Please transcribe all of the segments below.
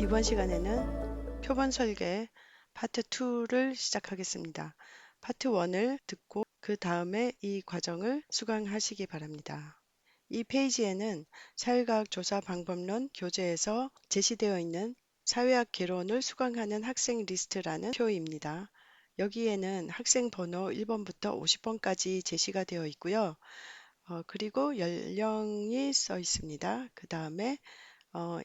이번 시간에는 표본 설계 파트 2를 시작하겠습니다. 파트 1을 듣고 그 다음에 이 과정을 수강하시기 바랍니다. 이 페이지에는 사회과학 조사 방법론 교재에서 제시되어 있는 사회학 개론을 수강하는 학생 리스트라는 표입니다. 여기에는 학생 번호 1번부터 50번까지 제시가 되어 있고요. 그리고 연령이 써 있습니다. 그 다음에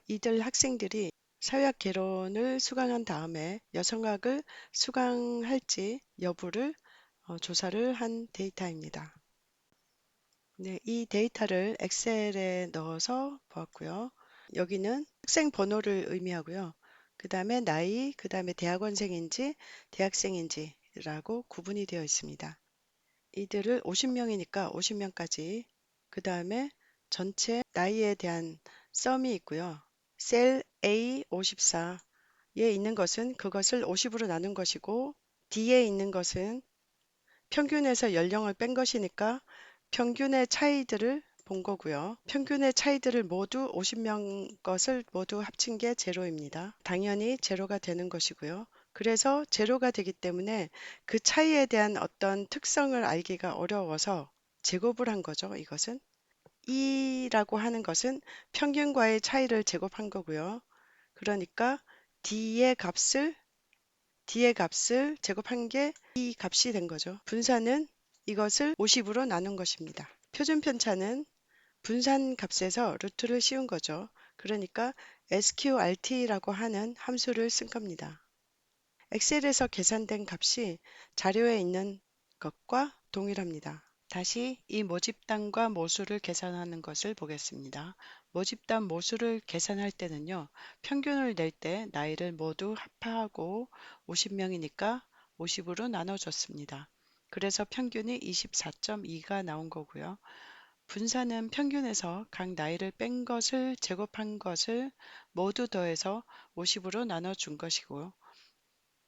이들 학생들이 사회학 개론을 수강한 다음에 여성학을 수강할지 여부를 조사를 한 데이터입니다. 네, 이 데이터를 엑셀에 넣어서 보았고요. 여기는 학생 번호를 의미하고요. 그 다음에 나이, 그 다음에 대학원생인지 대학생인지라고 구분이 되어 있습니다. 이들을 50명이니까 50명까지, 그 다음에 전체 나이에 대한 썸이 있고요. 셀 A54에 있는 것은 그것을 50으로 나눈 것이고, D에 있는 것은 평균에서 연령을 뺀 것이니까 평균의 차이들을 본 거고요. 평균의 차이들을 모두 50명 것을 모두 합친 게 제로입니다. 당연히 제로가 되는 것이고요. 그래서 제로가 되기 때문에 그 차이에 대한 어떤 특성을 알기가 어려워서 제곱을 한 거죠. 이것은 E라고 하는 것은 평균과의 차이를 제곱한 거고요. 그러니까 D의 값을 제곱한 게 이 값이 된 거죠. 분산은 이것을 50으로 나눈 것입니다. 표준 편차는 분산 값에서 루트를 씌운 거죠. 그러니까 sqrt라고 하는 함수를 쓴 겁니다. 엑셀에서 계산된 값이 자료에 있는 것과 동일합니다. 다시 이 모집단과 모수를 계산하는 것을 보겠습니다. 모집단 모수를 계산할 때는요, 평균을 낼 때 나이를 모두 합하고 50명이니까 50으로 나눠줬습니다. 그래서 평균이 24.2가 나온 거고요. 분산은 평균에서 각 나이를 뺀 것을 제곱한 것을 모두 더해서 50으로 나눠준 것이고요.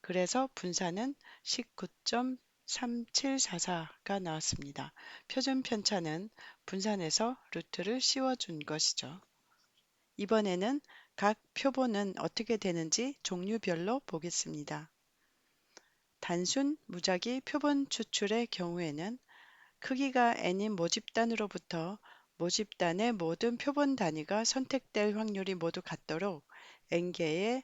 그래서 분산은 19.3744가 나왔습니다. 표준 편차는 분산해서 루트를 씌워준 것이죠. 이번에는 각 표본은 어떻게 되는지 종류별로 보겠습니다. 단순 무작위 표본 추출의 경우에는 크기가 n인 모집단으로부터 모집단의 모든 표본 단위가 선택될 확률이 모두 같도록 n개의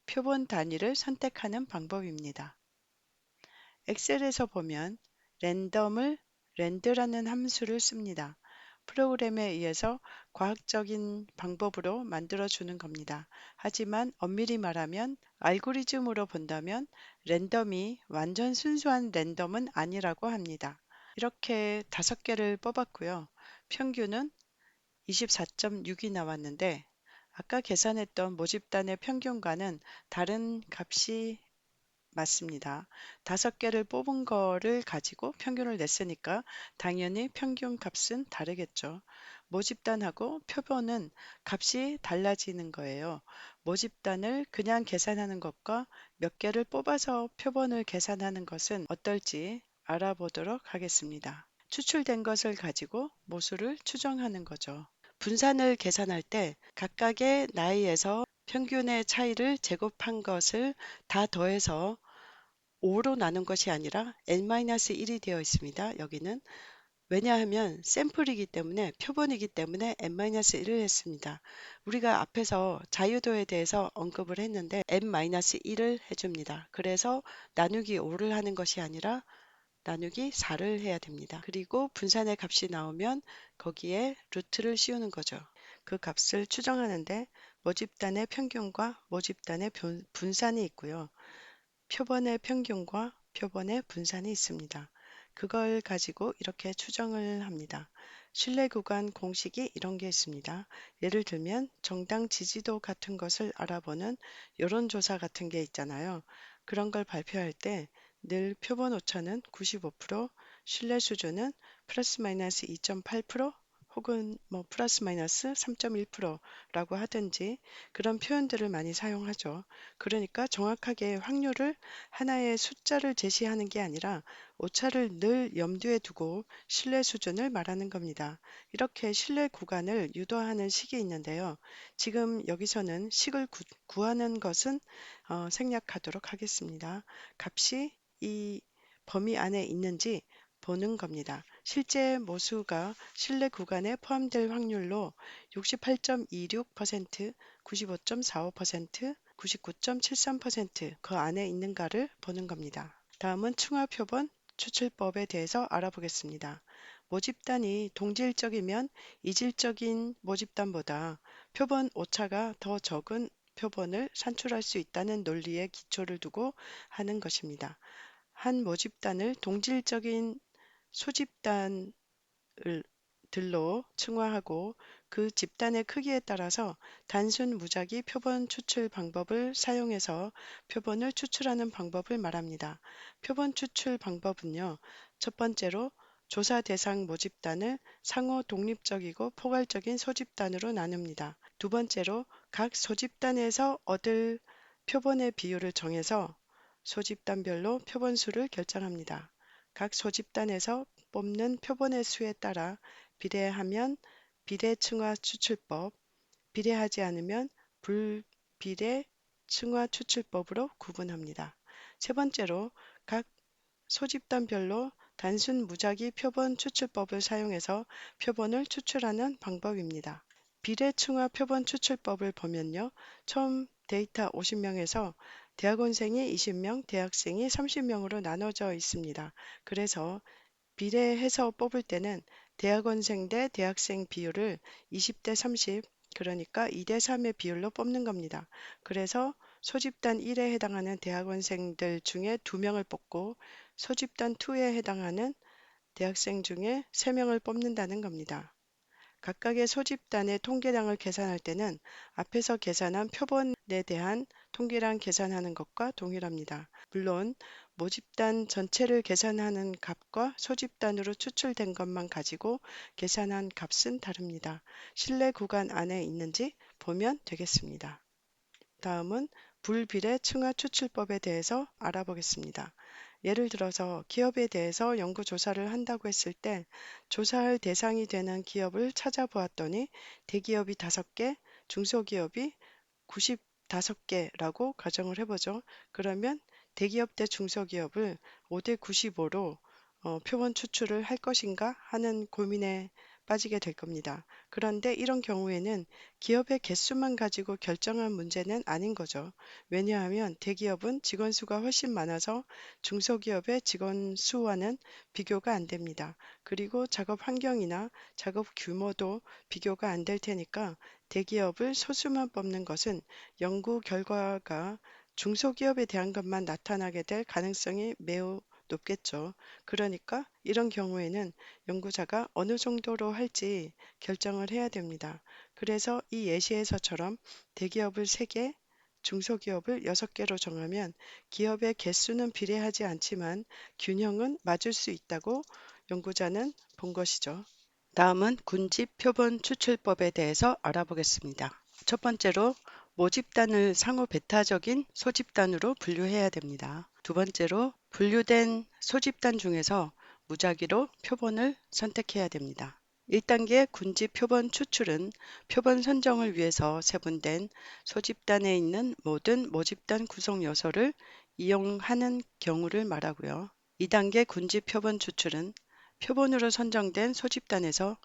표본 단위를 선택하는 방법입니다. 엑셀에서 보면 랜덤을 랜드라는 함수를 씁니다. 프로그램에 의해서 과학적인 방법으로 만들어 주는 겁니다. 하지만 엄밀히 말하면 알고리즘으로 본다면 랜덤이 완전 순수한 랜덤은 아니라고 합니다. 이렇게 5개를 뽑았고요. 평균은 24.6이 나왔는데 아까 계산했던 모집단의 평균과는 다른 값이 맞습니다. 5개를 뽑은 거를 가지고 평균을 냈으니까 당연히 평균 값은 다르겠죠. 모집단하고 표본은 값이 달라지는 거예요. 모집단을 그냥 계산하는 것과 몇 개를 뽑아서 표본을 계산하는 것은 어떨지 알아보도록 하겠습니다. 추출된 것을 가지고 모수를 추정하는 거죠. 분산을 계산할 때 각각의 나이에서 평균의 차이를 제곱한 것을 다 더해서 5로 나눈 것이 아니라 n-1이 되어 있습니다. 여기는 왜냐하면 샘플이기 때문에 표본이기 때문에 n-1을 했습니다. 우리가 앞에서 자유도에 대해서 언급을 했는데 n-1을 해줍니다. 그래서 나누기 5를 하는 것이 아니라 나누기 4를 해야 됩니다. 그리고 분산의 값이 나오면 거기에 루트를 씌우는 거죠. 그 값을 추정하는데 모집단의 평균과 모집단의 분산이 있고요. 표본의 평균과 표본의 분산이 있습니다. 그걸 가지고 이렇게 추정을 합니다. 신뢰 구간 공식이 이런 게 있습니다. 예를 들면 정당 지지도 같은 것을 알아보는 여론조사 같은 게 있잖아요. 그런 걸 발표할 때 늘 표본 오차는 95%, 신뢰 수준은 플러스 마이너스 2.8% 혹은 뭐 플러스 마이너스 3.1%라고 하든지 그런 표현들을 많이 사용하죠. 그러니까 정확하게 확률을 하나의 숫자를 제시하는 게 아니라 오차를 늘 염두에 두고 신뢰 수준을 말하는 겁니다. 이렇게 신뢰 구간을 유도하는 식이 있는데요. 지금 여기서는 식을 구하는 것은 생략하도록 하겠습니다. 값이 이 범위 안에 있는지 보는 겁니다. 실제 모수가 신뢰 구간에 포함될 확률로 68.26%, 95.45%, 99.73%그 안에 있는가를 보는 겁니다. 다음은 층화표본 추출법에 대해서 알아보겠습니다. 모집단이 동질적이면 이질적인 모집단보다 표본 오차가 더 적은 표본을 산출할 수 있다는 논리에 기초를 두고 하는 것입니다. 한 모집단을 동질적인 소집단 들로 층화하고 그 집단의 크기에 따라서 단순 무작위 표본 추출 방법을 사용해서 표본을 추출하는 방법을 말합니다. 표본 추출 방법은요. 첫 번째로 조사 대상 모집단을 상호 독립적이고 포괄적인 소집단으로 나눕니다. 두 번째로 각 소집단에서 얻을 표본의 비율을 정해서 소집단별로 표본 수를 결정합니다. 각 소집단에서 뽑는 표본의 수에 따라 비례하면 비례층화 추출법, 비례하지 않으면 불비례 층화 추출법으로 구분합니다. 세 번째로 각 소집단별로 단순 무작위 표본 추출법을 사용해서 표본을 추출하는 방법입니다. 비례층화 표본 추출법을 보면요. 처음 데이터 50명에서 대학원생이 20명, 대학생이 30명으로 나눠져 있습니다. 그래서 비례해서 뽑을 때는 대학원생 대 대학생 비율을 20대 30, 그러니까 2대 3의 비율로 뽑는 겁니다. 그래서 소집단 1에 해당하는 대학원생들 중에 2명을 뽑고 소집단 2에 해당하는 대학생 중에 3명을 뽑는다는 겁니다. 각각의 소집단의 통계량을 계산할 때는 앞에서 계산한 표본에 대한 통계량 계산하는 것과 동일합니다. 물론 모집단 전체를 계산하는 값과 소집단으로 추출된 것만 가지고 계산한 값은 다릅니다. 신뢰 구간 안에 있는지 보면 되겠습니다. 다음은 불비례 층화 추출법에 대해서 알아보겠습니다. 예를 들어서 기업에 대해서 연구조사를 한다고 했을 때 조사할 대상이 되는 기업을 찾아보았더니 대기업이 5개, 중소기업이 95개라고 가정을 해보죠. 그러면 대기업 대 중소기업을 5대 95로 표본 추출을 할 것인가 하는 고민에 빠지게 될 겁니다. 그런데 이런 경우에는 기업의 개수만 가지고 결정한 문제는 아닌 거죠. 왜냐하면 대기업은 직원 수가 훨씬 많아서 중소기업의 직원 수와는 비교가 안 됩니다. 그리고 작업 환경이나 작업 규모도 비교가 안 될 테니까 대기업을 소수만 뽑는 것은 연구 결과가 중소기업에 대한 것만 나타나게 될 가능성이 매우 높겠죠. 그러니까 이런 경우에는 연구자가 어느 정도로 할지 결정을 해야 됩니다. 그래서 이 예시에서처럼 대기업을 3개, 중소기업을 6개로 정하면 기업의 개수는 비례하지 않지만 균형은 맞을 수 있다고 연구자는 본 것이죠. 다음은 군집 표본 추출법에 대해서 알아보겠습니다. 첫 번째로 모집단을 상호 배타적인 소집단으로 분류해야 됩니다. 두 번째로 분류된 소집단 중에서 무작위로 표본을 선택해야 됩니다. 1단계 군집 표본 추출은 표본 선정을 위해서 세분된 소집단에 있는 모든 모집단 구성 요소를 이용하는 경우를 말하고요. 2단계 군집 표본 추출은 표본으로 선정된 소집단에서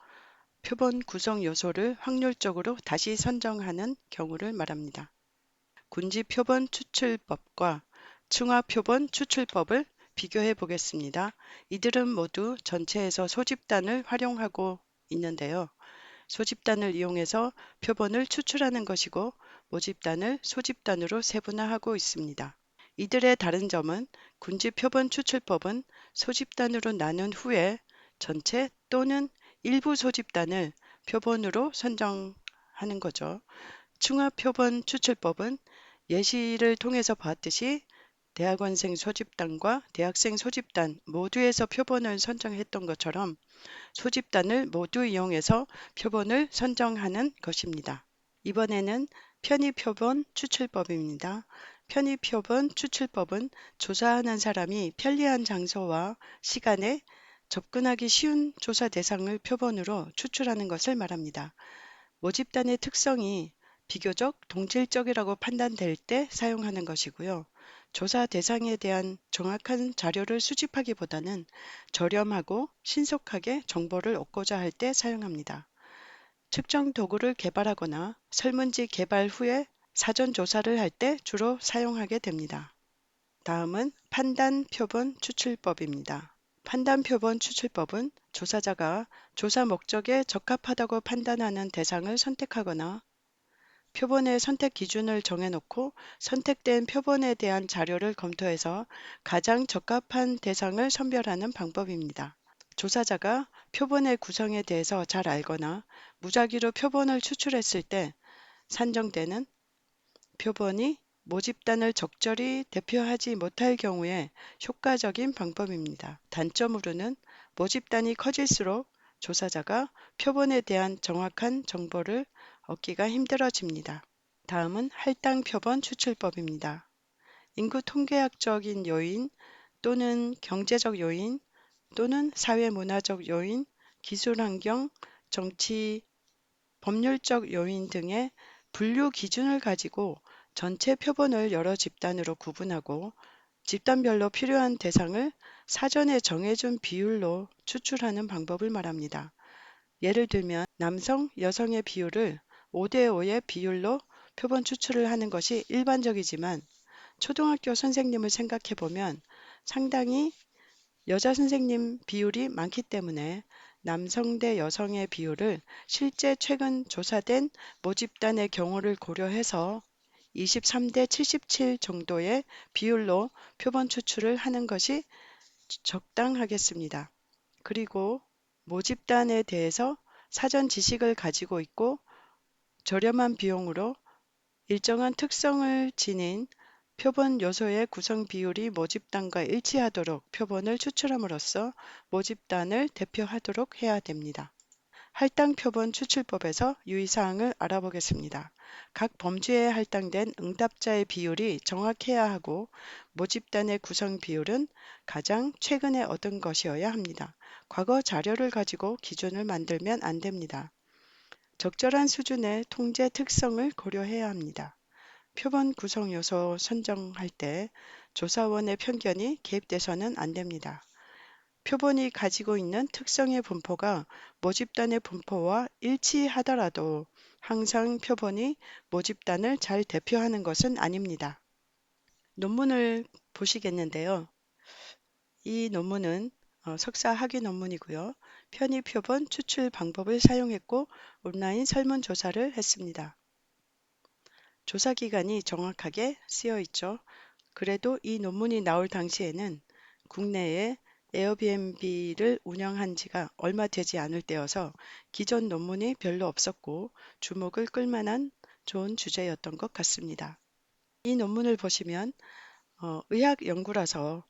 표본 구성 요소를 확률적으로 다시 선정하는 경우를 말합니다. 군지 표본 추출법과 층화 표본 추출법을 비교해 보겠습니다. 이들은 모두 전체에서 소집단을 활용하고 있는데요. 소집단을 이용해서 표본을 추출하는 것이고 모집단을 소집단으로 세분화하고 있습니다. 이들의 다른 점은 군지 표본 추출법은 소집단으로 나눈 후에 전체 또는 일부 소집단을 표본으로 선정하는 거죠. 층화 표본 추출법은 예시를 통해서 봤듯이 대학원생 소집단과 대학생 소집단 모두에서 표본을 선정했던 것처럼 소집단을 모두 이용해서 표본을 선정하는 것입니다. 이번에는 편의표본 추출법입니다. 편의표본 추출법은 조사하는 사람이 편리한 장소와 시간에 접근하기 쉬운 조사 대상을 표본으로 추출하는 것을 말합니다. 모집단의 특성이 비교적 동질적이라고 판단될 때 사용하는 것이고요. 조사 대상에 대한 정확한 자료를 수집하기보다는 저렴하고 신속하게 정보를 얻고자 할 때 사용합니다. 측정 도구를 개발하거나 설문지 개발 후에 사전 조사를 할 때 주로 사용하게 됩니다. 다음은 판단 표본 추출법입니다. 판단 표본 추출법은 조사자가 조사 목적에 적합하다고 판단하는 대상을 선택하거나 표본의 선택 기준을 정해놓고 선택된 표본에 대한 자료를 검토해서 가장 적합한 대상을 선별하는 방법입니다. 조사자가 표본의 구성에 대해서 잘 알거나 무작위로 표본을 추출했을 때 산정되는 표본이 모집단을 적절히 대표하지 못할 경우에 효과적인 방법입니다. 단점으로는 모집단이 커질수록 조사자가 표본에 대한 정확한 정보를 얻기가 힘들어집니다. 다음은 할당 표본 추출법입니다. 인구 통계학적인 요인 또는 경제적 요인 또는 사회문화적 요인, 기술 환경, 정치, 법률적 요인 등의 분류 기준을 가지고 전체 표본을 여러 집단으로 구분하고 집단별로 필요한 대상을 사전에 정해준 비율로 추출하는 방법을 말합니다. 예를 들면 남성, 여성의 비율을 5대5의 비율로 표본 추출을 하는 것이 일반적이지만 초등학교 선생님을 생각해 보면 상당히 여자 선생님 비율이 많기 때문에 남성 대 여성의 비율을 실제 최근 조사된 모집단의 경우를 고려해서 23대 77 정도의 비율로 표본 추출을 하는 것이 적당하겠습니다. 그리고 모집단에 대해서 사전 지식을 가지고 있고 저렴한 비용으로 일정한 특성을 지닌 표본 요소의 구성 비율이 모집단과 일치하도록 표본을 추출함으로써 모집단을 대표하도록 해야 됩니다. 할당 표본 추출법에서 유의사항을 알아보겠습니다. 각 범주에 할당된 응답자의 비율이 정확해야 하고 모집단의 구성 비율은 가장 최근에 얻은 것이어야 합니다. 과거 자료를 가지고 기준을 만들면 안 됩니다. 적절한 수준의 통제 특성을 고려해야 합니다. 표본 구성 요소 선정할 때 조사원의 편견이 개입돼서는 안 됩니다. 표본이 가지고 있는 특성의 분포가 모집단의 분포와 일치하더라도 항상 표본이 모집단을 잘 대표하는 것은 아닙니다. 논문을 보시겠는데요. 이 논문은 석사 학위 논문이고요. 편의 표본 추출 방법을 사용했고 온라인 설문조사를 했습니다. 조사 기간이 정확하게 쓰여 있죠. 그래도 이 논문이 나올 당시에는 국내에 에어비앤비를 운영한 지가 얼마 되지 않을 때여서 기존 논문이 별로 없었고 주목을 끌만한 좋은 주제였던 것 같습니다. 이 논문을 보시면 의학 연구라서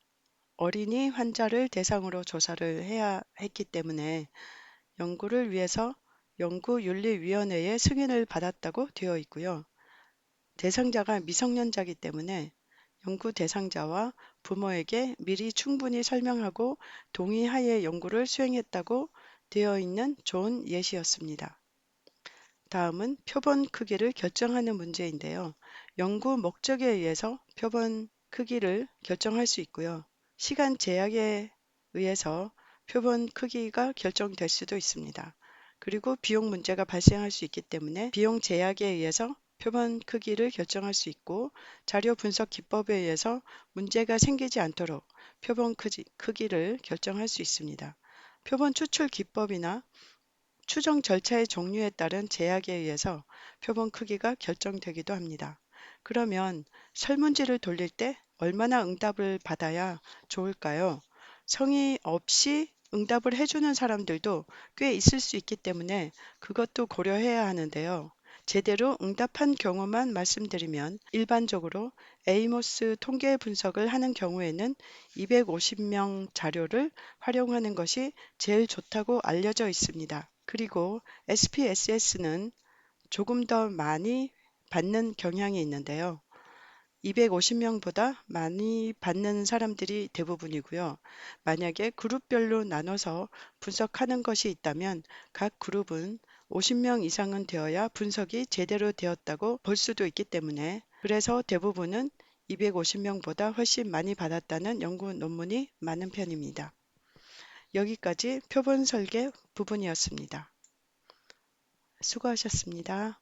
어린이 환자를 대상으로 조사를 해야 했기 때문에 연구를 위해서 연구윤리위원회의 승인을 받았다고 되어 있고요. 대상자가 미성년자이기 때문에 연구 대상자와 부모에게 미리 충분히 설명하고 동의하에 연구를 수행했다고 되어 있는 좋은 예시였습니다. 다음은 표본 크기를 결정하는 문제인데요. 연구 목적에 의해서 표본 크기를 결정할 수 있고요. 시간 제약에 의해서 표본 크기가 결정될 수도 있습니다. 그리고 비용 문제가 발생할 수 있기 때문에 비용 제약에 의해서 표본 크기를 결정할 수 있고 자료 분석 기법에 의해서 문제가 생기지 않도록 표본 크기를 결정할 수 있습니다. 표본 추출 기법이나 추정 절차의 종류에 따른 제약에 의해서 표본 크기가 결정되기도 합니다. 그러면 설문지를 돌릴 때 얼마나 응답을 받아야 좋을까요? 성의 없이 응답을 해주는 사람들도 꽤 있을 수 있기 때문에 그것도 고려해야 하는데요. 제대로 응답한 경우만 말씀드리면 일반적으로 에이모스 통계 분석을 하는 경우에는 250명 자료를 활용하는 것이 제일 좋다고 알려져 있습니다. 그리고 SPSS는 조금 더 많이 받는 경향이 있는데요. 250명보다 많이 받는 사람들이 대부분이고요. 만약에 그룹별로 나눠서 분석하는 것이 있다면 각 그룹은 50명 이상은 되어야 분석이 제대로 되었다고 볼 수도 있기 때문에 그래서 대부분은 250명보다 훨씬 많이 받았다는 연구 논문이 많은 편입니다. 여기까지 표본 설계 부분이었습니다. 수고하셨습니다.